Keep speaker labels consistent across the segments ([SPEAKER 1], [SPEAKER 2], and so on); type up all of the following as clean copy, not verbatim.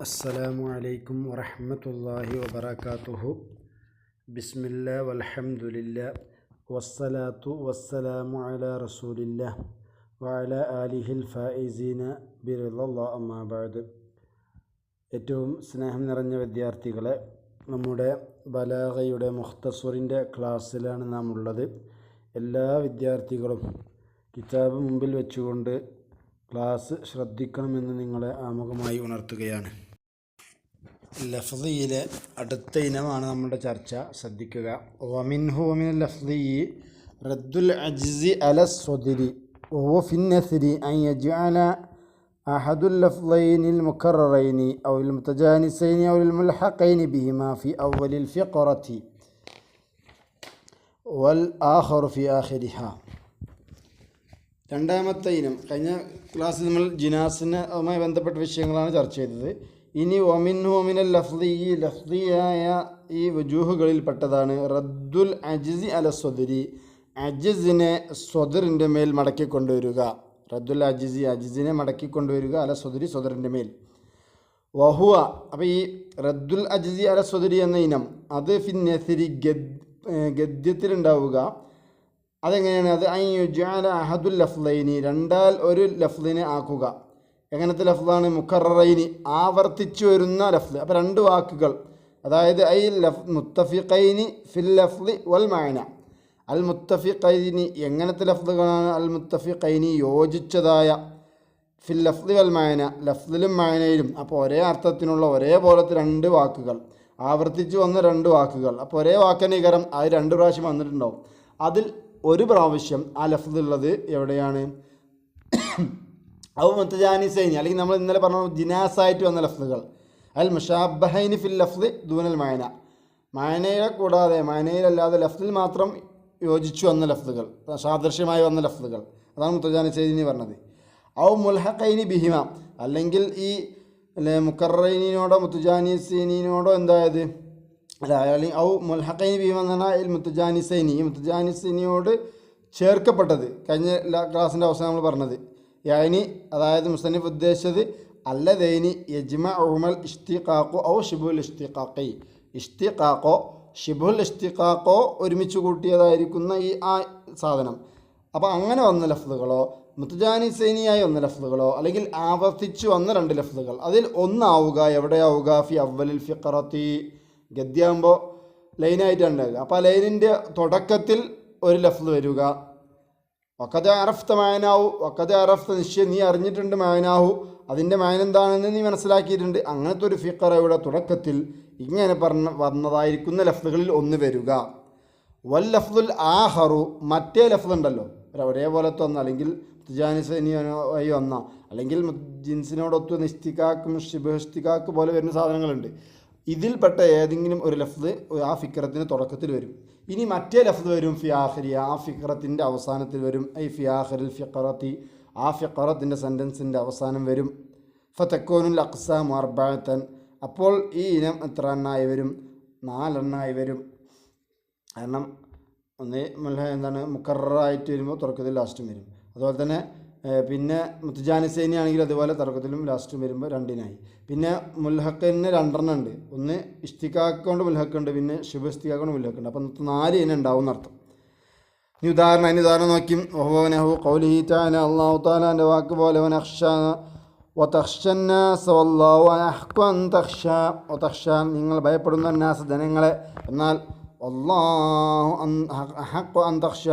[SPEAKER 1] അസ്സലാമു അലൈക്കും വറഹ്മത്തുള്ളാഹി വബറകാതുഹു. ബിസ്മില്ലാ വൽഹംദുലില്ലാ വസ്സലാത്തു വസ്സലാമു അലാ റസൂലില്ലാ വഅലാ ആലിഹിൽ ഫായിസീന ബിറിളല്ലാഹി അമ്മാ ബഅദ്. ഏറ്റവും സ്നേഹം നിറഞ്ഞ വിദ്യാർത്ഥികളെ, നമ്മുടെ ബലാഗയുടെ മുഖ്തസറിൻ്റെ ക്ലാസ്സിലാണ് നാം ഉള്ളത്. എല്ലാ വിദ്യാർത്ഥികളും കിതാബ് മുമ്പിൽ വെച്ചുകൊണ്ട് ക്ലാസ് ശ്രദ്ധിക്കണമെന്ന് നിങ്ങളെ ആമുഖമായി ഉണർത്തുകയാണ്. ലഫ്ളിയിലെ അടുത്ത ഇനമാണ് നമ്മുടെ ചർച്ച. ശ്രദ്ധിക്കുക. വമിൻഹു മിനൽ ലഫ്ളി റദ്ദുൽ അജ്സി അല സ്വദിരി വഹുവ ഫിൻ നസ്രി അൻ യജ്അല അഹദുൽ ലഫ്ളൈനിൽ മുകററൈനി ഔൽ മുതജാനിസൈനി ഔൽ മുൽഹഖൈനി ബിഹിമാ ഫി അവ്വലിൽ ഫിഖറതി വൽ ആഖറു ഫി ആഖിരിഹാ. രണ്ടാമത്തെ ഇനം, കഴിഞ്ഞ ക്ലാസ്സിൽ നമ്മൾ ജിനാസിനുമായി ബന്ധപ്പെട്ട വിഷയങ്ങളാണ് ചർച്ച ചെയ്തത്. ഇനി ഒമിൻഹു ഒമിനൽ ലഫ്ളി, ഈ ലഫ്ളിയായ ഈ വജൂഹുകളിൽപ്പെട്ടതാണ് റദ്ദുൽ അജ്സി അല സ്വദരി, അജ്സിനെ സ്വദറിൻ്റെ മേൽ മടക്കിക്കൊണ്ടുവരിക. റദ്ദുൽ അജ്സി, അജ്സിനെ മടക്കിക്കൊണ്ടുവരിക അല സ്വദരി, സ്വദറിൻ്റെ മേൽ. വഹുവ, അപ്പോൾ ഈ റദ്ദുൽ അജ്സി അല സ്വദരി എന്ന ഇനം അത് ഫിൻ നസ്രി, ഗദ്യത്തിലുണ്ടാവുക. അതെങ്ങനെയാണ്? അത് ഐ യുജ്അല അഹദുൽ ലഫ്ളൈനി, രണ്ടാൽ ഒരു ലഫ്ളിനെ ആക്കുക. എങ്ങനത്തെ ലഫ്ളാണ്? മുകററൈനി, ആവർത്തിച്ചു വരുന്ന ലഫ്ള്. അപ്പോൾ രണ്ട് വാക്കുകൾ, അതായത് ഐ മുത്തഫിഖൈനി ഫിൽ ലഫ്ളി വൽ മഅന. അൽ മുത്തഫിഖൈനി എങ്ങനത്തെ ലഫ്ളുകളാണ്? അൽ മുത്തഫിഖൈനി യോജിച്ചതായ, ഫിൽ ലഫ്ളി വൽ മഅന ലഫ്ളിലും മഅനയിലും. അപ്പോൾ ഒരേ അർത്ഥത്തിനുള്ള ഒരേപോലത്തെ രണ്ട് വാക്കുകൾ, ആവർത്തിച്ചു വന്ന രണ്ട് വാക്കുകൾ. അപ്പോൾ ഒരേ വാക്കനീകരം അത് രണ്ട് പ്രാവശ്യം വന്നിട്ടുണ്ടാവും. അതിൽ ഒരു പ്രാവശ്യം ആ ലഫ്ളുള്ളത് എവിടെയാണ്? ഔ മുതജാനിസൈനി, അല്ലെങ്കിൽ നമ്മൾ ഇന്നലെ പറഞ്ഞ ജിനാസായിട്ട് വന്ന ലഫ്ളുകൾ. അൽ മുഷാബഹൈനി ഫിൽ ലഫ്ളി ദൂനൽ മഅന, മഅനയെ കൂടാതെ, മഅനയിലല്ലാതെ ലഫ്ളിൽ മാത്രം യോജിച്ചു വന്ന ലഫ്ളുകൾ, സാദൃശ്യമായി വന്ന ലഫ്ളുകൾ, അതാണ് മുതജാനിസൈനി പറഞ്ഞത്. ഔ മുൽഹഖൈനി ബിഹിമ, അല്ലെങ്കിൽ ഈ മുകററൈനിനോടോ മുതജാനിസൈനിനോടോ എന്തായത് അല്ല, ഔ മുൽഹഖൈനി ബിഹിമ എന്ന് പറഞ്ഞാൽ മുതജാനിസൈനി, ഈ മുതജാനിസൈനിയോട് ചേർക്കപ്പെട്ടത്. കഴിഞ്ഞ ക്ലാസ്സിൻ്റെ അവസാനം നമ്മൾ പറഞ്ഞത് യാനി, അതായത് മുസന്നിഫ് ഉദ്ദേശിച്ചത് അല്ലദൈനി യജ്മഉൽ ഇഷ്തിഖാഖു ഔ ഷിബുൽ ഇഷ്തിഖാഖി, ഇഷ്തിഖാഖോ ഷിബുൽ ഇഷ്തിഖാഖോ ഒരുമിച്ച് കൂട്ടിയതായിരിക്കുന്ന ഈ ആ സാധനം. അപ്പോൾ അങ്ങനെ വന്ന ലഫ്ളുകളോ, മുതജാനിസൈനിയായി വന്ന ലഫ്ളുകളോ, അല്ലെങ്കിൽ ആവർത്തിച്ചു വന്ന രണ്ട് ലഫ്ളുകൾ, അതിൽ ഒന്നാവുക. എവിടെയാവുക? ഫി അവ്വലിൽ ഫിഖറത്തി, ഗദ്യാകുമ്പോൾ ലൈനായിട്ടാണ് ഉണ്ടാവുക. അപ്പോൾ ആ ലൈനിൻ്റെ തുടക്കത്തിൽ ഒരു ലഫ്ള് വരിക. വഖദ അറഫ്ത മഅനാഹു, വഖദ അറഫ്ത, നിശ്ചയം നീ അറിഞ്ഞിട്ടുണ്ട്, മഅനാഹു അതിൻ്റെ മഅന എന്താണെന്ന് നീ മനസ്സിലാക്കിയിട്ടുണ്ട്. അങ്ങനത്തെ ഒരു ഫിഖറയുടെ തുടക്കത്തിൽ ഇങ്ങനെ വന്നതായിരിക്കുന്ന ലഫ്ളുകളിൽ ഒന്ന് വരിക. വൽ ലഫ്ളുൽ ആഖറു, മറ്റേ ലഫ്ള് ഉണ്ടല്ലോ ഒരേപോലത്തെ വന്ന, അല്ലെങ്കിൽ മുതജാനിസൈനിയായി വന്ന, അല്ലെങ്കിൽ ജിൻസിനോടൊത്ത് ഇസ്തിഖാഖും ശിബ്ഹ് ഇസ്തിഖാഖ് പോലെ വരുന്ന സാധനങ്ങളുണ്ട്. ഇതിൽപ്പെട്ട ഏതെങ്കിലും ഒരു ലഫ്ള് ആ ഫിക്രത്തിൻ്റെ തുടക്കത്തിൽ വരും. ഇനി മറ്റേ ലഫ്ള് വരും ഫി ആഖിരി, ആ ഫിക്രത്തിൻ്റെ അവസാനത്തിൽ വരും. ഐ ഫി ആഖിരിൽ ഫിഖറത്തി, ആ ഫിഖറത്തിൻ്റെ സെൻറ്റൻസിൻ്റെ അവസാനം വരും. ഫതക്കൂനുൽ അഖ്സാമു അർബഅതൻ, അപ്പോൾ ഈ ഇനം എത്ര എണ്ണായി വരും? 4 എണ്ണായി വരും. കാരണം ഒന്ന് എന്താണ് മുകററായിട്ട് വരുമ്പോൾ തുടക്കത്തിൽ ലാസ്റ്റും വരും. അതുപോലെ തന്നെ പിന്നെ മുതജാനിസൈനി ആണെങ്കിൽ അതുപോലെ തുടക്കത്തിലും ലാസ്റ്റും വരുമ്പോൾ 2 പിന്നെ മുൽഹഖിന് 2 ഉണ്ട്. ഒന്ന് ഇഷ്തിഖാഖ് കൊണ്ട് മുൽഹഖുണ്ട്, പിന്നെ ശുബ് ഇസ്തിഖാഖ് കൊണ്ട് മുൽഹഖുണ്ട്. അപ്പം 4 ഇനം ഉണ്ടാവും എന്നർത്ഥം. ഇനി ഉദാഹരണം നോക്കി. വഹുവനഹു ഖൗലിഹി തആല, അല്ലാഹു തആലാൻ്റെ വാക്ക് പോലെ, വനഖ്ശ വതഖ്ശന്നാസ വല്ലാഹു അഹ്ഖു അൻ തഖ്ശ, വതഖ്ശ നിങ്ങൾ ഭയപ്പെടുന്ന അന്നാസ് ജനങ്ങളെ, എന്നാൽ അല്ലാഹു അഹഖു അൻ തഖ്ശ,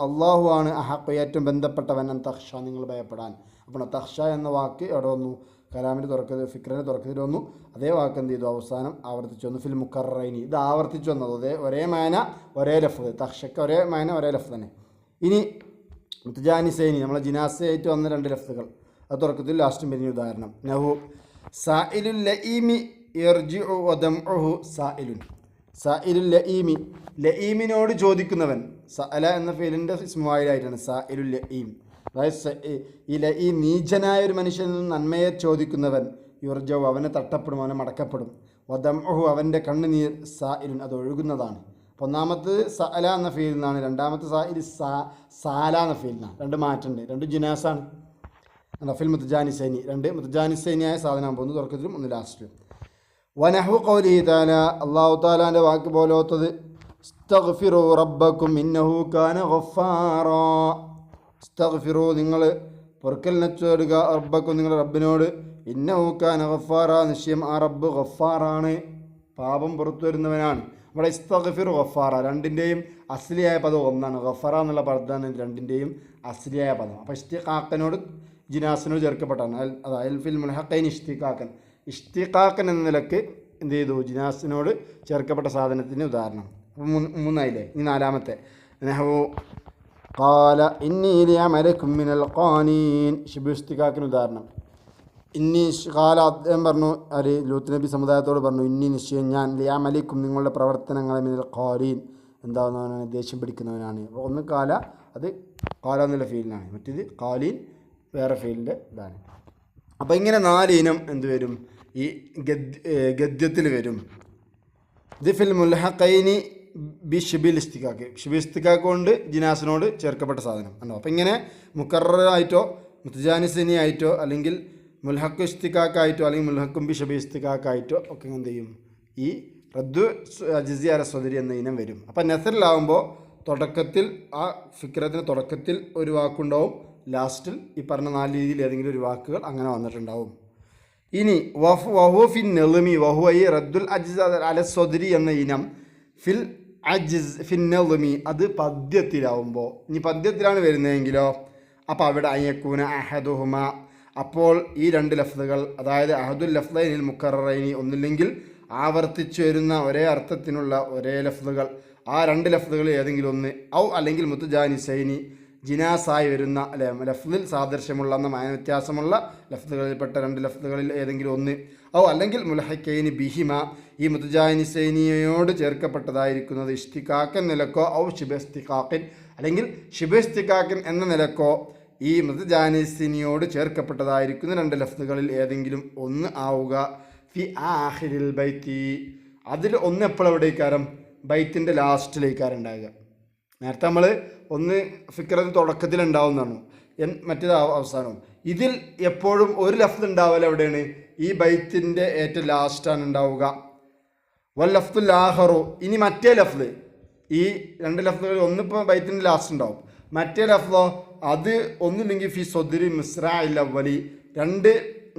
[SPEAKER 1] അല്ലാഹു ആണ് അഹഖ് ഏറ്റവും ബന്ധപ്പെട്ടവൻ, അൻ തഖ്ശ നിങ്ങൾ ഭയപ്പെടാൻ. അപ്പോൾ തഖ്ശ എന്ന വാക്ക് എവിടെ വന്നു? കലാമിൻ്റെ തുറക്കത്തിൽ, ഫിക്രൻ്റെ തുറക്കത്തിൽ വന്നു. അതേ വാക്ക് എന്ത് ചെയ്തു? അവസാനം ആവർത്തിച്ചു വന്നു. ഫിൽ മുകററൈനി, ഇത് ആവർത്തിച്ചു വന്നത്. ഒരേ മാന ഒരേ ലഫ്ള്, തഖ്ശക്ക് ഒരേ മാന ഒരേ ലഫ്ള് തന്നെ. ഇനി മുതജാനിസൈനി, നമ്മളെ ജിനാസയായിട്ട് വന്ന 2 ലഫ്ളുകൾ, അത് തുറക്കത്തിൽ ലാസ്റ്റും വരുന്ന ഉദാഹരണം. നഹു സായിലുൽ ലഈമി യർജിഉ വദംഉഹു സായിലുൻ, സായിലുൽ ലഈമി, ലഈമിനോട് ചോദിക്കുന്നവൻ. സഅല എന്ന ഫീലിൻ്റെ ഇസ്മുവായിലായിട്ടാണ് സായിലുൽ ലഈം. അതായത് ഈ ലഈം നീചനായ ഒരു മനുഷ്യനിൽ നിന്ന് നന്മയെ ചോദിക്കുന്നവൻ. യുർജഉ അവനെ തട്ടപ്പെടും, അവനെ മടക്കപ്പെടും. വദംഉഹു അവൻ്റെ കണ്ണുനീർ സായിലുൻ അത് ഒഴുകുന്നതാണ്. ഒന്നാമത്തത് സഅല എന്ന ഫീലിൽ നിന്നാണ്, രണ്ടാമത്തെ സായിൽ സാല എന്ന ഫീലിൽ നിന്നാണ്. 2 മാറ്റമുണ്ട്, 2 ജിനാസാണ്. ഫിൽ മുത്തജാനിസൈനി 2 മുത്തജാനിസൈനിയായ സാധനം പോകുന്നു തുടക്കത്തിലും ഒന്ന് ലാസ്റ്റിലും. വനഹു ഖൗലിഹി തആല അല്ലാഹു തആലാന്റെ വാക്ക് പോലോത്തത് ഇസ്തഗ്ഫിറു റബ്ബക്കും ഇന്നഹു കാന ഗഫാറാ. ഇസ്തഗ്ഫിറു നിങ്ങൾ പൊറുക്കലിനെ തേടുക റബ്ബക്കും നിങ്ങളുടെ റബ്ബിനോട് ഇന്നഹു കാന ഗഫാറാ നിശ്ചയം ആ റബ്ബ് ഗഫാറാണ് പാപം പുറത്തു വരുന്നവനാണ്. ഇവിടെ ഇസ്തഗ്ഫിറു ഗഫാറ രണ്ടിൻ്റെയും അസ്ലിയായ പദം ഒന്നാണ്. ഗഫറ എന്നുള്ള പദമാണ് രണ്ടിൻ്റെയും അസ്ലിയായ പദം. അപ്പോൾ ഇഷ്തിഖാഖിനോട് ജിനാസിനോട് ചേർക്കപ്പെട്ടാണ്. അതായത് ഫിൽ മുൽഹഖൈൻ ഇഷ്തിഖാഖൻ. ഇഷ്തിഖാഖൻ എന്ന നിലക്ക് എന്ത് ചെയ്തു ജിനാസിനോട് ചേർക്കപ്പെട്ട സാധനത്തിന് ഉദാഹരണം. അപ്പോൾ 3 ആയില്ലേ. ഇനി 4-മത്തെ നഹു ഖാല ഇന്നി ലിഅമലകും മിനൽ ഖാനീൻ. ഷിബു ഇഷ്തിഖാഖിന് ഉദാഹരണം. ഇന്നി ഖാല അദ്ദേഹം പറഞ്ഞു ഒരു ലൂത്ത് നബി സമുദായത്തോട് പറഞ്ഞു ഇന്നി നിശ്ചയം ഞാൻ ലിഅമലിക്കും നിങ്ങളുടെ പ്രവർത്തനങ്ങളെ മിനൽ ഖാലീൻ എന്താവുന്നവനാണ് ദേഷ്യം പിടിക്കുന്നവനാണ്. അപ്പോൾ ഒന്ന് കാല അത് കാല എന്നുള്ള ഫീലിനാണ്, മറ്റേത് ഖാലീൻ വേറെ ഫീലിൻ്റെ ഇതാണ്. അപ്പോൾ ഇങ്ങനെ 4 ഇനം എന്ത് വരും ഈ ഗദ്യത്തിൽ വരും. ഇത് ഫിൽ മുൽഹഖൈനി ബി ഷിബിൽ ഇസ്തിഖാഖ്. ഷിബിൽ ഇസ്തിഖാഖ് കൊണ്ട് ജിനാസിനോട് ചേർക്കപ്പെട്ട സാധനം ഉണ്ടോ. അപ്പോൾ ഇങ്ങനെ മുക്കററായിട്ടോ മുത്തജാനിസിനി ആയിട്ടോ അല്ലെങ്കിൽ മുൽഹഖ് ഇസ്തിഖാഖായിട്ടോ അല്ലെങ്കിൽ മുൽഹഖും ബി ഷിബിൽ ഇസ്തിഖാഖായിട്ടോ ഒക്കെ എന്ത് ചെയ്യും ഈ റദ്ദു അജിസി അല സ്വദരി എന്ന ഇനം വരും. അപ്പോൾ നസറിലാവുമ്പോൾ തുടക്കത്തിൽ ആ ഫിക്രത്തിന് തുടക്കത്തിൽ ഒരു വാക്കുണ്ടാവും, ലാസ്റ്റിൽ ഈ പറഞ്ഞ 4 രീതിയിൽ ഏതെങ്കിലും ഒരു വാക്കുകൾ അങ്ങനെ വന്നിട്ടുണ്ടാവും. ഇനി വഹു ഫിൻ നെളുമി വഹു ഈ റദ്ദുൽ അജിസ് അല സ്വദരി എന്ന ഇനം ഫിൽ അജിസ് ഫിൻ നെളുമി അത് പദ്യത്തിലാവുമ്പോൾ, ഇനി പദ്യത്തിലാണ് വരുന്നതെങ്കിലോ അപ്പോൾ അവിടെ അയ്യക്കൂന അഹദുഹുമ അപ്പോൾ ഈ 2 ലഫ്ലുകൾ അതായത് അഹദുൽ ലഫ്ലൈനിൽ മുക്കററൈനി ഒന്നില്ലെങ്കിൽ ആവർത്തിച്ചു വരുന്ന ഒരേ അർത്ഥത്തിനുള്ള ഒരേ ലഫ്ലുകൾ ആ 2 ലഫ്ലുകളിൽ ഏതെങ്കിലും ഒന്ന് ഔ അല്ലെങ്കിൽ മുത്തജാനിസൈനി ജിനാസായി വരുന്ന അല്ലെ ലഫ്ലിൽ സാദൃശ്യമുള്ള എന്ന മാന വ്യത്യാസമുള്ള ലഫ്ലുകളിൽപ്പെട്ട 2 ലഫ്ലുകളിൽ ഏതെങ്കിലും ഒന്ന് ഔ അല്ലെങ്കിൽ മുൽഹഖൈനി ബിഹിമ ഈ മുത്തജാനിസൈനിയോട് ചേർക്കപ്പെട്ടതായിരിക്കുന്നത് ഇഷ്തിഖാഖൻ നിലക്കോ ഔ ഷിബിസ്തിഖാഖിൻ അല്ലെങ്കിൽ ഷിബിസ്തിഖാഖിൻ എന്ന നിലക്കോ ഈ മുത്തജാനിസിനിയോട് ചേർക്കപ്പെട്ടതായിരിക്കുന്ന 2 ലഫ്ലുകളിൽ ഏതെങ്കിലും ഒന്ന് ആവുക ഫി ആഖിരിൽ ബൈത്തി അതിൽ ഒന്ന് എപ്പോഴെവിടേക്കാരം ബൈത്തിൻ്റെ ലാസ്റ്റിലേക്കാരുണ്ടാകുക. നേരത്തെ നമ്മൾ ഒന്ന് ഫിക്രത്തിന് തുടക്കത്തിലുണ്ടാവുന്നതാണ്, മറ്റേത് അവസാനവും. ഇതിൽ എപ്പോഴും ഒരു ലഫ്ദ് ഉണ്ടാവൽ എവിടെയാണ് ഈ ബൈത്തിൻ്റെ ഏറ്റവും ലാസ്റ്റാണ് ഉണ്ടാവുക. വൽ ലഫ്ദുൽ ആഖറു ഇനി മറ്റേ ലഫ്ദ് ഈ 2 ലഫ്ദുകളിൽ ഒന്നിപ്പോൾ ബൈത്തിൻ്റെ ലാസ്റ്റ് ഉണ്ടാവും, മറ്റേ ലഫ്ദോ അത് ഒന്നില്ലെങ്കിൽ ഫി സ്വദരി മിസ്റാഇൽ അവ്വലി 2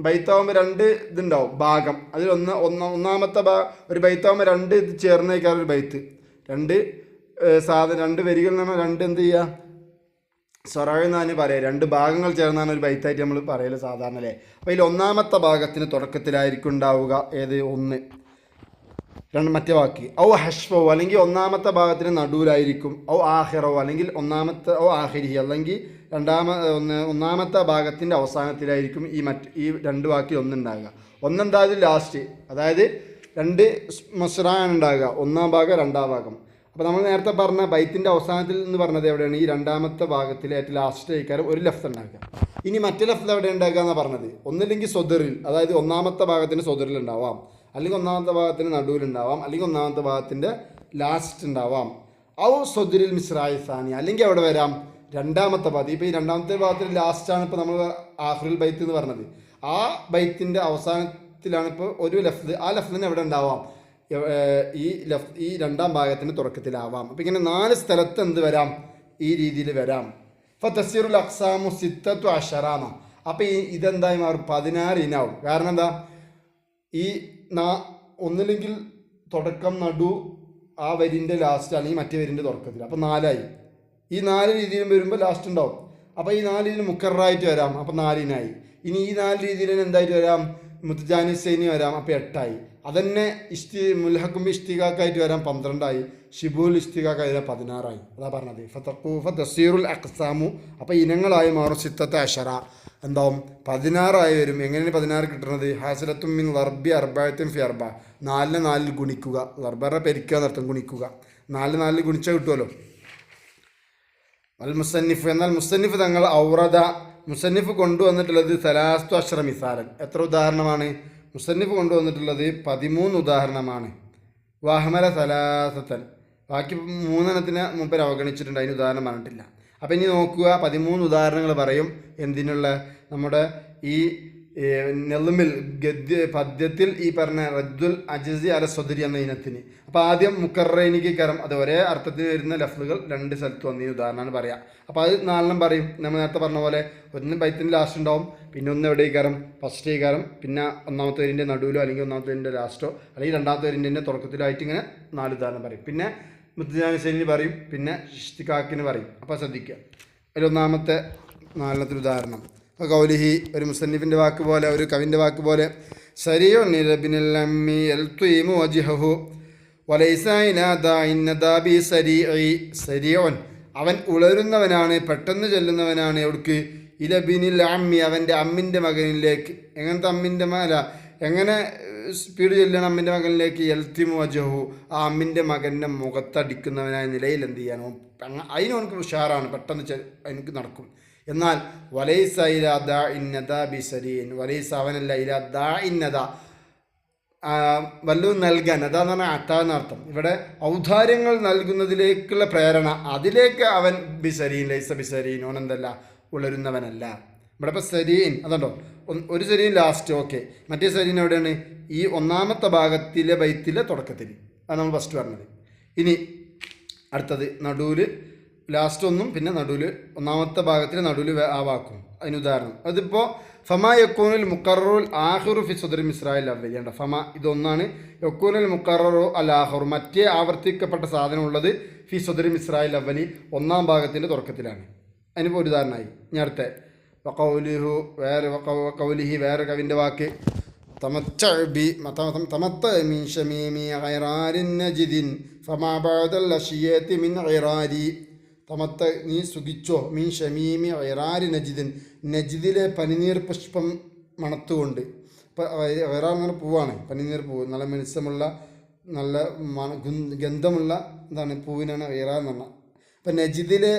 [SPEAKER 1] ബൈത്താവുമ്പോൾ 2 ഇതുണ്ടാവും ഭാഗം, അതിൽ ഒന്നാമത്തെ ഒരു ബൈത്താവുമ്പോൾ 2 ഇത് ചേർന്നേക്കാൾ ഒരു ബൈത്ത് 2 2 വരികൾ എന്ന് പറഞ്ഞാൽ 2 എന്ത് ചെയ്യുക സ്വറാവ് എന്നാണ് പറയുക, 2 ഭാഗങ്ങൾ ചേർന്നാണ് ഒരു ബൈത്തായിട്ട് നമ്മൾ പറയൽ സാധാരണ അല്ലേ. അപ്പോൾ ഇതിൽ ഒന്നാമത്തെ ഭാഗത്തിന് തുടക്കത്തിലായിരിക്കും ഉണ്ടാവുക ഏത് 1 മറ്റേ വാക്ക് ഔ ഹഷ്ഫോ അല്ലെങ്കിൽ ഒന്നാമത്തെ ഭാഗത്തിന് നടുവിലായിരിക്കും ഔ ആഹിറോ അല്ലെങ്കിൽ ഒന്നാമത്തെ ഔ ആഹിരി അല്ലെങ്കിൽ ഒന്നാമത്തെ ഭാഗത്തിൻ്റെ അവസാനത്തിലായിരിക്കും ഈ 2 വാക്കിൽ ഒന്നുണ്ടാകുക. ഒന്നുണ്ടായത് ലാസ്റ്റ്, അതായത് 2 മസ്റാണ് ഉണ്ടാകുക, 1-ാം ഭാഗം 2-ാം ഭാഗം. അപ്പോൾ നമ്മൾ നേരത്തെ പറഞ്ഞ ബൈത്തിൻ്റെ അവസാനത്തിൽ എന്ന് പറഞ്ഞത് എവിടെയാണ് ഈ 2-ാമത്തെ ഭാഗത്തിൽ ഏറ്റവും ലാസ്റ്റിലേക്കാരും ഒരു ലഫ്ദ് ഉണ്ടാക്കുക. ഇനി മറ്റേ ലഫ്ദ് എവിടെ ഉണ്ടാക്കുക എന്നാണ് പറഞ്ഞത്, ഒന്നില്ലെങ്കിൽ സ്വദറിൽ അതായത് 1-ാമത്തെ ഭാഗത്തിന് സ്വദറിൽ ഉണ്ടാവാം, അല്ലെങ്കിൽ 1-ാമത്തെ ഭാഗത്തിന് നടുവിലുണ്ടാവാം, അല്ലെങ്കിൽ 1-ാമത്തെ ഭാഗത്തിൻ്റെ ലാസ്റ്റ് ഉണ്ടാവാം. ഔ സ്വദരിൽ മിസ്റായി സാനി അല്ലെങ്കിൽ അവിടെ വരാം 2-ാമത്തെ ഭാഗത്ത്. ഇപ്പോൾ ഈ 2-ാമത്തെ ഭാഗത്തിൽ ലാസ്റ്റാണ് ഇപ്പോൾ നമ്മൾ ആഖിറുൽ ബൈത്ത് എന്ന് പറഞ്ഞത്, ആ ബൈത്തിൻ്റെ അവസാനത്തിലാണ് ഇപ്പോൾ ഒരു ലഫ്ദ്, ആ ലഫ്ദിന് എവിടെ ഉണ്ടാവാം ഈ 2-ാം ഭാഗത്തിന് തുടക്കത്തിലാവാം. അപ്പോൾ ഇങ്ങനെ 4 സ്ഥലത്ത് എന്ത് വരാം ഈ രീതിയിൽ വരാം. ഫതസിറുൽ അഖ്സാമു 16 അപ്പോൾ ഇതെന്തായി മാറും 16 ഇനാവും. കാരണം എന്താ ഈ ഒന്നില്ലെങ്കിൽ തുടക്കം നടു ആ വരിൻ്റെ ലാസ്റ്റ് അല്ലെങ്കിൽ മറ്റേ വരിൻ്റെ തുടക്കത്തിൽ, അപ്പോൾ 4 ആയി. ഈ 4 രീതിയിലും വരുമ്പോൾ ലാസ്റ്റ് ഉണ്ടാവും. അപ്പോൾ ഈ 4 രീതിയിൽ മുക്കറായിട്ട് വരാം, അപ്പോൾ 4 ഇനായി. ഇനി ഈ 4 രീതിയിൽ എന്തായിട്ട് വരാം മുത്തജാനിസൈനി വരാം, അപ്പോൾ 8 ആയി. അതന്നെ മുൽഹഖും ഇഷ്തിഖാഖായിട്ട് വരാം 12 ആയി, ഷിബുൽ ഇഷ്തിഖാഖായി വരാം 16 ആയി. അതാ പറഞ്ഞത് ഫതസീറുൽ അഖ്സാമു അപ്പോൾ ഇനങ്ങളായി മാറും 16 എന്താവും 16 ആയി വരും. എങ്ങനെയാണ് 16 കിട്ടുന്നത് ഹാസിലത്തും മിൻ ലർബി അർബഅത്തും ഫി അർബ 4 4 ഗുണിക്കുക, ലർബറ പെരിക്കുക എന്നർത്ഥം ഗുണിക്കുക, 4 4 ഗുണിച്ചാൽ കിട്ടുമല്ലോ. അൽ മുസന്നിഫ് എന്നാൽ മുസന്നിഫ് തങ്ങൾ ഔറദ മുസന്നിഫ് കൊണ്ടുവന്നിട്ടുള്ളത് 13 മിസാലൻ എത്ര ഉദാഹരണമാണ് മുസന്നിഫ് കൊണ്ടുവന്നിട്ടുള്ളത് 13 ഉദാഹരണമാണ്. വാഹമല സലാസത്തൻ ബാക്കി 3 മൂന്നിന് അവഗണിച്ചിട്ടുണ്ട്, അതിന് ഉദാഹരണം പറഞ്ഞിട്ടില്ല. അപ്പം ഇനി നോക്കുക, 13 ഉദാഹരണങ്ങൾ പറയും എന്തിനുള്ള നമ്മുടെ ഈ നെളുമിൽ പദ്യത്തിൽ ഈ പറഞ്ഞ റദ്ദുൽ അജ്സി അല സദരി എന്ന ഇനത്തിന്. അപ്പോൾ ആദ്യം മുക്കറൈനിക്ക് കരം, അത് ഒരേ അർത്ഥത്തിന് വരുന്ന ലഫ്ലുകൾ 2 സ്ഥലത്ത് വന്നതിന് ഉദാഹരണമാണ് പറയാം. അപ്പോൾ അത് 4 പറയും. നമ്മൾ നേരത്തെ പറഞ്ഞ പോലെ ഒന്ന് ബൈത്തിൻ്റെ ലാസ്റ്റ് ഉണ്ടാവും, പിന്നെ ഒന്ന് എവിടെ കരം, ഫസ്റ്റ് കരം, പിന്നെ ഒന്നാമത്തെ വരിൻ്റെ നടുവിലോ അല്ലെങ്കിൽ ഒന്നാമത്തെ വരിൻ്റെ ലാസ്റ്റോ അല്ലെങ്കിൽ രണ്ടാമത്തെ വരിൻ്റെ തുടക്കത്തിലായിട്ട് ഇങ്ങനെ 4 ഉദാഹരണം പറയും. പിന്നെ മുത്തജാനിസൈനി പറയും, പിന്നെ ഇഷ്തിഖാക്കിന് പറയും. അപ്പോൾ ശ്രദ്ധിക്കുക. അതിലൊന്നാമത്തെ 4ത്തെ ഉദാഹരണം കൗലിഹി, ഒരു മുസന്നിഫിൻ്റെ വാക്ക് പോലെ, ഒരു കവിൻ്റെ വാക്ക് പോലെ, സരിയോ നിരബിനിൽ അമ്മി എൽത്തുയിമു വജിഹു വലൈസ ഇലാ ദാഇൻ നദാബി സരീഇ. സരിയോൻ അവൻ ഉളരുന്നവനാണ്, പെട്ടെന്ന് ചെല്ലുന്നവനാണ്. എവിടേക്ക്? ഇലബിനിൽ അമ്മി അവൻ്റെ അമ്മിൻ്റെ മകനിലേക്ക്. എങ്ങനത്തെ അമ്മിൻ്റെ മല, എങ്ങനെ സ്പീഡ് ചെല്ലണം അമ്മിൻ്റെ മകനിലേക്ക്? എൽത്തിമു വജഹു, ആ അമ്മിൻ്റെ മകൻ്റെ മുഖത്തടിക്കുന്നവനായ നിലയിൽ എന്ത് ചെയ്യാനോ അതിനവനക്ക് ഉഷാറാണ്, പെട്ടെന്ന് എനിക്ക് നടക്കും. എന്നാൽ വലൈസ ഇലാ ദാഇന്നദ ബിസരീൻ, വലൈസ അവനല്ല ഇലാ ദാഇന്നദ വല്ലതും നൽകാൻ, അതാന്ന് പറഞ്ഞാൽ അത്താന്നർത്ഥം. ഇവിടെ ഔദാര്യങ്ങൾ നൽകുന്നതിലേക്കുള്ള പ്രേരണ, അതിലേക്ക് അവൻ ബിസരീൻ, ലൈസ ബിസരീൻ, ഓനെന്തല്ല ഉളരുന്നവനല്ല. ഇവിടെ ഇപ്പോൾ സരീൻ അതുണ്ടോ, ഒരു സരീൻ ലാസ്റ്റ്, ഓക്കെ. മറ്റേ സരീൻ എവിടെയാണ്? ഈ ഒന്നാമത്തെ ഭാഗത്തിലെ ബൈത്തിലെ തുടക്കത്തിൽ, അത് നമ്മൾ ഫസ്റ്റ് പറഞ്ഞത്. ഇനി അടുത്തത് നടുവിൽ ലാസ്റ്റ് ഒന്നും പിന്നെ നടുവിൽ ഒന്നാമത്തെ ഭാഗത്തിൽ നടുവിൽ ആ വാക്കും. അതിന് ഉദാഹരണം അതിപ്പോൾ ഫമാ യക്കൂനുൽ മുക്കററുൽ ആഹിറു ഫി സദരി മിസ്രായിൽ അവലി. ഉണ്ട് ഫമ ഇതൊന്നാണ്. യക്കൂനുൽ മുക്കററു അൽ ആഹിറു മറ്റേ ആവർത്തിക്കപ്പെട്ട സാധനം ഉള്ളത് ഫി സദരി മിസ്രായിൽ അവലി ഒന്നാം ഭാഗത്തിൻ്റെ തുടക്കത്തിലാണ്. അതിനിപ്പോൾ ഒരു ഉദാഹരണമായി. ഞാൻ അടുത്ത വഖൗലിഹു കൗലിഹി വേറെ കവിൻ്റെ വാക്ക് തമത്ത മിൻ ഷമീമി ഗൈറാരിൻ നജിദിൻ ഫമാ ബഅദൽ അശിയതി മിൻ ഗൈറാരി. തമത്ത നീ സുഖിച്ചോ, മീൻ ഷമീമി ഐറാരി നജിദിൻ നജിദിലെ പനിനീർ പുഷ്പം മണത്തുകൊണ്ട്. ഇപ്പം ഐറാർ എന്ന് പൂവാണ്, പനിനീർ പൂവ്, നല്ല മിനുസമുള്ള നല്ല ഗന്ധമുള്ള എന്താണ് പൂവിനാണ് ഐറാർ എന്ന് പറഞ്ഞാൽ. അപ്പം നജിദിലെ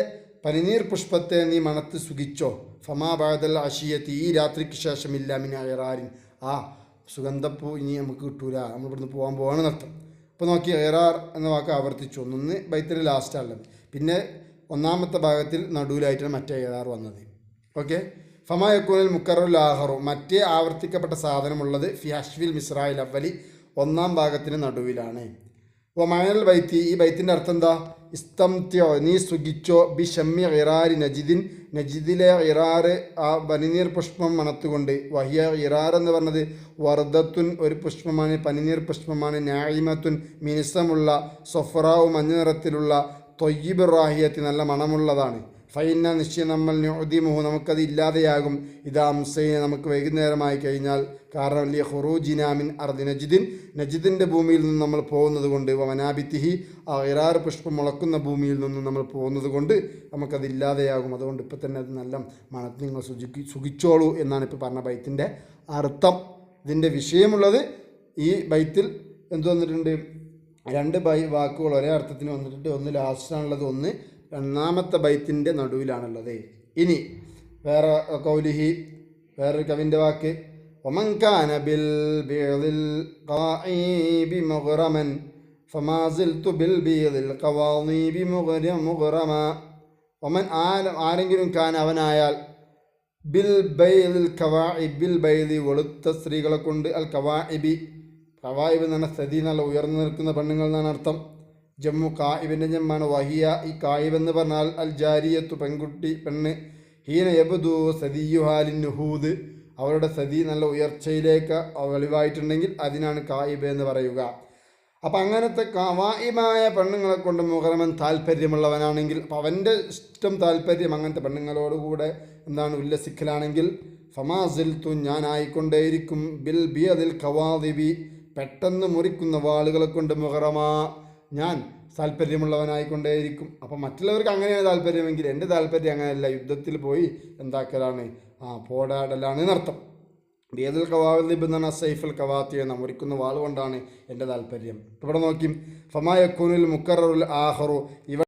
[SPEAKER 1] പനിനീർ പുഷ്പത്തെ നീ മണത്ത് സുഖിച്ചോ. ഫമാ ബഅദൽ അശിയത്തി ഈ രാത്രിക്ക് ശേഷം ഇല്ല മിൻ ഐറാരിൻ, ആ സുഗന്ധപ്പൂ ഇനി നമുക്ക് കിട്ടൂല, നമ്മൾ ഇവിടുന്ന് പോകാൻ നടത്തും. അപ്പോൾ നോക്കി ഐറാർ എന്ന വാക്ക് ആവർത്തിച്ചു. ഒന്ന് ബൈത്തിൽ ലാസ്റ്റാണുള്ളത്, പിന്നെ ഒന്നാമത്തെ ഭാഗത്തിൽ നടുവിലായിട്ടാണ് മറ്റേ ഐറാർ വന്നത്. ഓക്കെ. ഫമാ യക്കൂനുൽ മുക്കററുൽ ആഖറു മറ്റേ ആവർത്തിക്കപ്പെട്ട സാധനമുള്ളത് ഫി അശ്വിൽ മിസ്രായിൽ അവലി ഒന്നാം ഭാഗത്തിന് നടുവിലാണ്. ഓ മയനൽ ബൈത്തി ഈ ബൈത്തിൻ്റെ അർത്ഥം എന്താ? ഇസ്തംത്യോ നീ സുഖിച്ചോ ബി ഷമ്മി ഇറാരി നജിദിൻ നജിദിലെ ഇറാറ് ആ പനിനീർ പുഷ്പം മണത്തുകൊണ്ട്. വഹിയ ഇറാർ എന്ന് പറഞ്ഞത് വർദ്ധത്തുൻ ഒരു പുഷ്പമാണ്, പനിനീർ പുഷ്പമാണ്. നായിമത്തുൻ മിനുസമുള്ള, സൊഫറാവ് മഞ്ഞ നിറത്തിലുള്ള, തൊയ്യിബ് റാഹിയത്തി നല്ല മണമുള്ളതാണ്. ഫൈന നിശ്ചയം നമ്മൾ നുഅദിമുഹു നമുക്കത് ഇല്ലാതെയാകും. ഇതാ മുസൈന നമുക്ക് വൈകുന്നേരമായി കഴിഞ്ഞാൽ. കാരണം ലി ഖുറൂജിനാ മിൻ അർദി നജിദിൻ നജിദിൻ്റെ ഭൂമിയിൽ നിന്ന് നമ്മൾ പോകുന്നത് കൊണ്ട്, വമനാബിത്തിഹി ആ ഇറാർ പുഷ്പം മുളക്കുന്ന ഭൂമിയിൽ നിന്നും നമ്മൾ പോകുന്നത് കൊണ്ട് നമുക്കത് ഇല്ലാതെയാകും. അതുകൊണ്ട് ഇപ്പം തന്നെ അത് നല്ല മണത്ത് നിങ്ങൾ സുഖിച്ചോളൂ എന്നാണ് ഇപ്പോൾ പറഞ്ഞ ബൈത്തിൻ്റെ അർത്ഥം. ഇതിൻ്റെ വിഷയമുള്ളത് ഈ ബൈത്തിൽ എന്ത് വന്നിട്ടുണ്ട്? 2 വാക്കുകൾ ഒരേ അർത്ഥത്തിന് വന്നിട്ടുണ്ട്. ഒന്ന് ലാസ്റ്റിലാണുള്ളത്, ഒന്ന് രണ്ടാമത്തെ ബൈത്തിൻ്റെ നടുവിലാണുള്ളത്. ഇനി വേറെ കൗലിഹി വേറൊരു കവിൻ്റെ വാക്ക് ഒമൻ കാന ബിൽ ബിദിൽ ഖാഇബി മുഗ്റമൻ ഫമാ സിൽതു ബിൽ ബിദിൽ ഖവാദീബി മുഗ്റമ. ഒമൻ ആരെങ്കിലും കാൻ അവനായാൽ ബിൽ ബൈദിൽ ഖവാഇബ് ബിൽ ബൈദി വെളുത്ത സ്ത്രീകളെ കൊണ്ട് അൽ ഖവാഇബി ഖവായിബ് എന്ന് പറഞ്ഞാൽ സതി നല്ല ഉയർന്നു നിൽക്കുന്ന പെണ്ണുങ്ങൾ എന്നാണ് അർത്ഥം. ജമ്മു കായിബിൻ്റെ ജമ്മാണ് വഹിയ. ഈ കായിബ് എന്ന് പറഞ്ഞാൽ അൽ ജാരിയത്തു പെൺകുട്ടി പെണ്ണ്. ഹീന യബ്ദു സദിയുഹാലിൻ നുഹൂദ് അവരുടെ സതി നല്ല ഉയർച്ചയിലേക്ക് വെളിവായിട്ടുണ്ടെങ്കിൽ അതിനാണ് കായിബ് എന്ന് പറയുക. അപ്പം അങ്ങനത്തെ കവായിബായ പെണ്ണുങ്ങളെ കൊണ്ട് മുഹറമൻ താല്പര്യമുള്ളവനാണെങ്കിൽ, അപ്പം അവൻ്റെ ഇഷ്ടം താല്പര്യം അങ്ങനത്തെ പെണ്ണുങ്ങളോടുകൂടെ എന്താണ് ഉല്ലസിക്കലാണെങ്കിൽ, ഫമാസിൽത്തു ഞാൻ ആയിക്കൊണ്ടേയിരിക്കും ബിൽ ബിയദിൽ ഖവാദിബി പെട്ടെന്ന് മുറിക്കുന്ന വാളുകളെ കൊണ്ട് മുഹറമാ ഞാൻ താല്പര്യമുള്ളവനായിക്കൊണ്ടേയിരിക്കും. അപ്പം മറ്റുള്ളവർക്ക് അങ്ങനെയാണ് താല്പര്യമെങ്കിൽ എൻ്റെ താല്പര്യം അങ്ങനെയല്ല, യുദ്ധത്തിൽ പോയി എന്താക്കലാണ്, പോരാടലാണ് എന്നർത്ഥം. ബിയദുൽ ഖവാദിബ് എന്ന് പറഞ്ഞാൽ സൈഫുൽ ഖവാത്തി എന്ന മുറിക്കുന്ന വാൾ കൊണ്ടാണ് എൻ്റെ താല്പര്യം. ഇവിടെ നോക്കി ഫമാ യക്കൂനുൽ മുക്കററുൽ ആഖറു ഇവ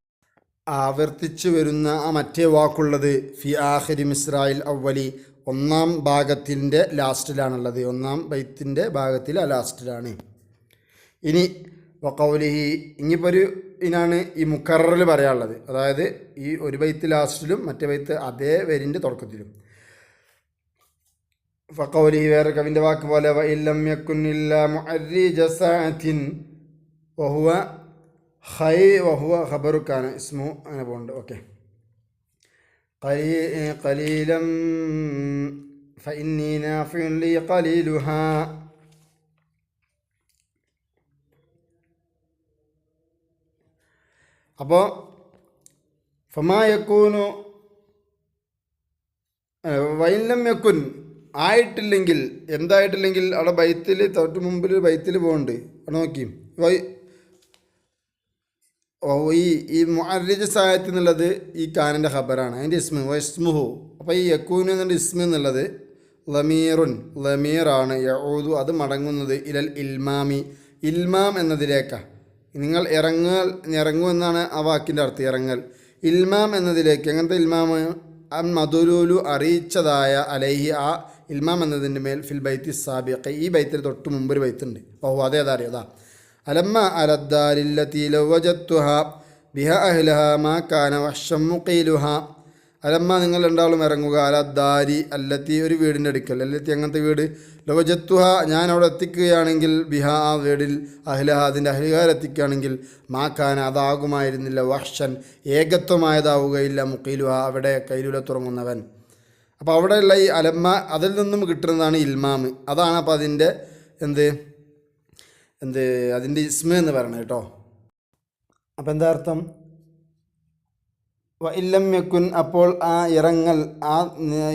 [SPEAKER 1] ആവർത്തിച്ചു വരുന്ന ആ മറ്റേ വാക്കുള്ളത് ഫി ആഖിരി മിസ്രായിൽ അവലി ഒന്നാം ഭാഗത്തിൻ്റെ ലാസ്റ്റിലാണുള്ളത്. ഒന്നാം ബൈത്തിൻ്റെ ഭാഗത്തിൽ ലാസ്റ്റിലാണ്. ഇനി വഖൗലിഹി ഇനിയിപ്പോൾ ഒരു ഇതിനാണ് ഈ മുക്കററിൽ പറയാനുള്ളത്, അതായത് ഈ ഒരു ബൈത്ത് ലാസ്റ്റിലും മറ്റേ ബൈത്ത് അതേ വരിൻ്റെ തുടക്കത്തിലും. ഫഖൗലിഹി വേറെ കവിൻ്റെ വാക്ക് പോലെ വഇല്ലം യകുൻ ഇല്ലാ മുഅർരിജ സഅത്തിൻ വഹുവ ഖബറു കാന ഇസ്മു അങ്ങനെ പോകുന്നുണ്ട്. ഓക്കെ, ഖലീലം ഫഇന്നി നാഫിഉൻ ലി ഖലീലുഹാ. അപ്പോൾ ഫമാ യകൂനു വഇല്ലം യകുൻ ആയിട്ടില്ലെങ്കിൽ, എന്തായിട്ടില്ലെങ്കിൽ അവിടെ ബൈത്തിൽ തൊട്ട് മുമ്പിൽ ബൈത്തിൽ പോകുന്നുണ്ട്, അവിടെ നോക്കി ഈ മുഅർരിജ സായത്ത് എന്നുള്ളത് ഈ കാനിൻ്റെ ഖബറാണ്, അതിൻ്റെ ഇസ്മുഹു. അപ്പോൾ ഈ യക്കൂന് എന്നുള്ള ഇസ്മ എന്നുള്ളത് ലമീറാണ്, യഊദു അത് മടങ്ങുന്നത് ഇലൽ ഇൽമാമി ഇൽമാം എന്നതിലേക്കാണ്. നിങ്ങൾ ഇറങ്ങൂ എന്നാണ് ആ വാക്കിൻ്റെ അർത്ഥം, ഇറങ്ങൽ. ഇൽമാം എന്നതിലേക്ക്, എങ്ങനത്തെ ഇൽമാം? മദുലൂലു അറിയിച്ചതായ അലൈഹി ആ ഇൽമാം എന്നതിൻ്റെ മേൽ ഫിൽ ബൈത്തി സാബിഖ ഈ ബൈത്തിൽ തൊട്ട് മുമ്പൊരു ബൈത്തുണ്ട്. അതേതാ അലമ്മ അലദ്ദാരില്ലത്തി ലൗ വജദ്തുഹാ ബിഹാ അഹ്ലഹാ മാ കാന വഹ്ശം മുഖീലുഹാ. അലമ്മ നിങ്ങൾ രണ്ടാളും ഇറങ്ങുക, അലദ്ദാരി അല്ലത്തി ഒരു വീടിൻ്റെ അടുക്കൽ, അല്ലത്തി അങ്ങനത്തെ വീട്, ലൗ വജദ്തുഹാ ഞാൻ അവിടെ എത്തിക്കുകയാണെങ്കിൽ, ബിഹാ ആ വീടിൽ, അഹ്ലഹ അതിൻ്റെ അഹ്ലുകാരെത്തിക്കുകയാണെങ്കിൽ, മാ കാന അതാകുമായിരുന്നില്ല, വഹ്ഷൻ ഏകത്വമായതാവുകയില്ല, മുഖീലുഹ അവിടെ കൈലൂല തുറങ്ങുന്നവൻ. അപ്പോൾ അവിടെയുള്ള ഈ അലമ്മ അതിൽ നിന്നും കിട്ടുന്നതാണ് ഇൽമാമ്. അതാണ് അപ്പോൾ അതിൻ്റെ അതിൻ്റെ ഇസ്മ എന്ന് പറയുന്നത് കേട്ടോ. അപ്പം എന്താ അർത്ഥം? ഇല്ലം യക്കുൻ അപ്പോൾ ആ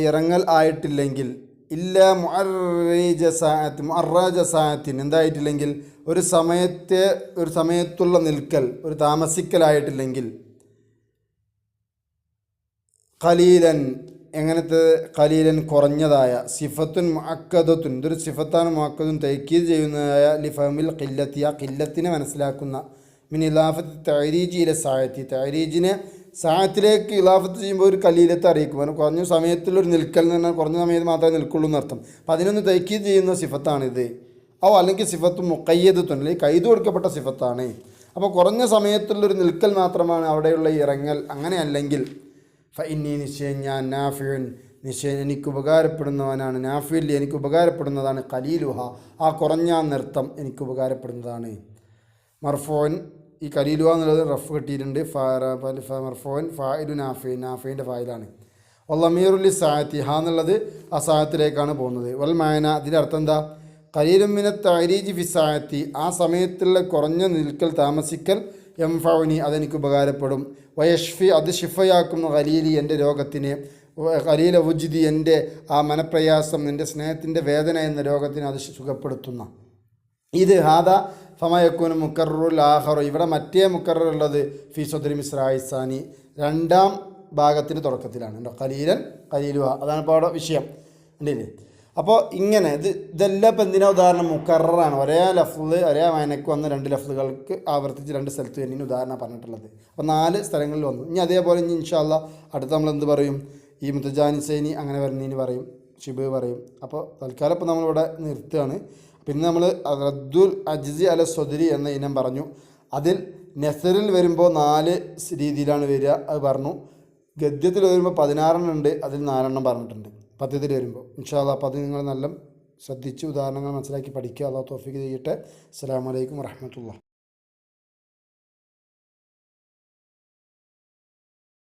[SPEAKER 1] ഇറങ്ങൽ ആയിട്ടില്ലെങ്കിൽ, ഇല്ല മുഅർറജ സാഅത്തിൻ എന്തായിട്ടില്ലെങ്കിൽ ഒരു സമയത്തുള്ള നിൽക്കൽ, ഒരു താമസിക്കലായിട്ടില്ലെങ്കിൽ, ഖലീലൻ എങ്ങനത്തെ ഖലീലൻ കുറഞ്ഞതായ, സിഫത്തുൻ മുഅക്കദത്തുൻ ഇതൊരു സിഫത്താണ്, മുഅക്കദുൻ തൈക്കീദ് ചെയ്യുന്നതായ ലിഫഹമിൽ ഖില്ലത്തി ആ ഖില്ലത്തിനെ മനസ്സിലാക്കുന്ന, മിൻ ഇലാഫത്ത് തഅരീജി ഇല സായത്തി തഅരീജിനെ സായത്തിലേക്ക് ഇലാഫത്ത് ചെയ്യുമ്പോൾ ഒരു ഖലീലത്തെ അറിയിക്കും, അതിന് കുറഞ്ഞ സമയത്തുള്ളൊരു നിൽക്കൽ എന്ന് പറഞ്ഞാൽ കുറഞ്ഞ സമയത്ത് മാത്രമേ നിൽക്കുള്ളൂ എന്നർത്ഥം. അപ്പോൾ അതിനൊന്ന് തൈക്കീദ് ചെയ്യുന്ന സിഫത്താണിത്. അല്ലെങ്കിൽ സിഫത്ത് മുഖയ്യദത്തുൻ അല്ലെങ്കിൽ കൈത് കൊടുക്കപ്പെട്ട സിഫത്താണ്. അപ്പോൾ കുറഞ്ഞ സമയത്തുള്ളൊരു നിൽക്കൽ മാത്രമാണ് അവിടെയുള്ള ഇറങ്ങൽ. അങ്ങനെ അല്ലെങ്കിൽ ഫഇന്നി നിശ്ചയം ഞാൻ നാഫിഉൻ നിശ്ചയം എനിക്ക് ഉപകാരപ്പെടുന്നവനാണ്, നാഫിഉൽ എനിക്ക് ഉപകാരപ്പെടുന്നതാണ്, ഖലീലുഹ ആ കുറഞ്ഞ നൃത്തം എനിക്ക് ഉപകാരപ്പെടുന്നതാണ്. മർഫൂൻ ഈ ഖലീലുഹ എന്നുള്ളത് റഫ് കിട്ടിയിട്ടുണ്ട്, മർഫൂൻ ഫായിലു നാഫിൻ്റെ ഫായിലാണ്. വല്ലമീറുലി സായത്തി ഹ എന്നുള്ളത് ആ സായത്തിലേക്കാണ് പോകുന്നത്. വൽ മായന അതിൻ്റെ അർത്ഥം എന്താ? ഖലീലും മിന തഅരീജി ഫി സായത്തി ആ സമയത്തുള്ള കുറഞ്ഞ നിൽക്കൽ താമസിക്കൽ, യംഫൗനി അതെനിക്ക് ഉപകാരപ്പെടും, വയഷ്ഫി അത് ഷിഫയാക്കുന്നു, ഖലീലി എൻ്റെ രോഗത്തിന്, ഖലീല വുജ്ദി എൻ്റെ ആ മനപ്രയാസം, എൻ്റെ സ്നേഹത്തിൻ്റെ വേദന എന്ന രോഗത്തിന് അത് സുഖപ്പെടുത്തുന്ന. ഇത് ഹാദ ഫമയക്കൂന് മുക്കറുൽ ആഹറു ഇവിടെ മറ്റേ മുക്കറുള്ളത് ഫി സദ്രി മിസ്രായിസാനി രണ്ടാം ഭാഗത്തിൻ്റെ തുടക്കത്തിലാണ് കേട്ടോ. ഖലീലൻ ഖലീലുഹ അതാണ് ഇപ്പോൾ അവിടെ വിഷയം ഉണ്ടല്ലേ. അപ്പോൾ ഇങ്ങനെ ഇതെല്ലാം ഇപ്പം എന്തിനാ ഉദാഹരണം? മുക്കറാണ്, ഒരേ ലഫ്ള് ഒരേ വായനക്ക് വന്ന രണ്ട് ലഫ്ളുകൾക്ക് ആവർത്തിച്ച് രണ്ട് സ്ഥലത്ത് തന്നെ ഉദാഹരണം പറഞ്ഞിട്ടുള്ളത്. അപ്പോൾ 4 സ്ഥലങ്ങളിൽ വന്നു. ഇനി അതേപോലെ ഇനി ഇൻഷാ അല്ലാഹ് അടുത്ത് നമ്മൾ എന്ത് പറയും? ഈ മുത്തജാനിസൈനി അങ്ങനെ വരുന്നതിന് പറയും, ഷിബ് പറയും. അപ്പോൾ തൽക്കാലം ഇപ്പോൾ നമ്മളിവിടെ നിർത്തുകയാണ്. പിന്നെ നമ്മൾ റദ്ദുൽ അജ്സി അല സ്വദരി എന്ന ഇനം പറഞ്ഞു. അതിൽ നെസറിൽ വരുമ്പോൾ 4 രീതിയിലാണ് വരിക, അത് പറഞ്ഞു. ഗദ്യത്തിൽ വരുമ്പോൾ 16 ഉണ്ട്, അതിൽ 4 പറഞ്ഞിട്ടുണ്ട്. പദ്യത്തിൽ വരുമ്പോൾ ഇൻഷാ അല്ലാഹ്. അപ്പോൾ അത് നിങ്ങൾ നല്ല ശ്രദ്ധിച്ച് ഉദാഹരണങ്ങൾ മനസ്സിലാക്കി പഠിക്കുക. അല്ലാഹു തൗഫീഖ് ചെയ്യട്ടെ. അസ്സലാമു അലൈക്കും വറഹ്മത്തുള്ളാഹി.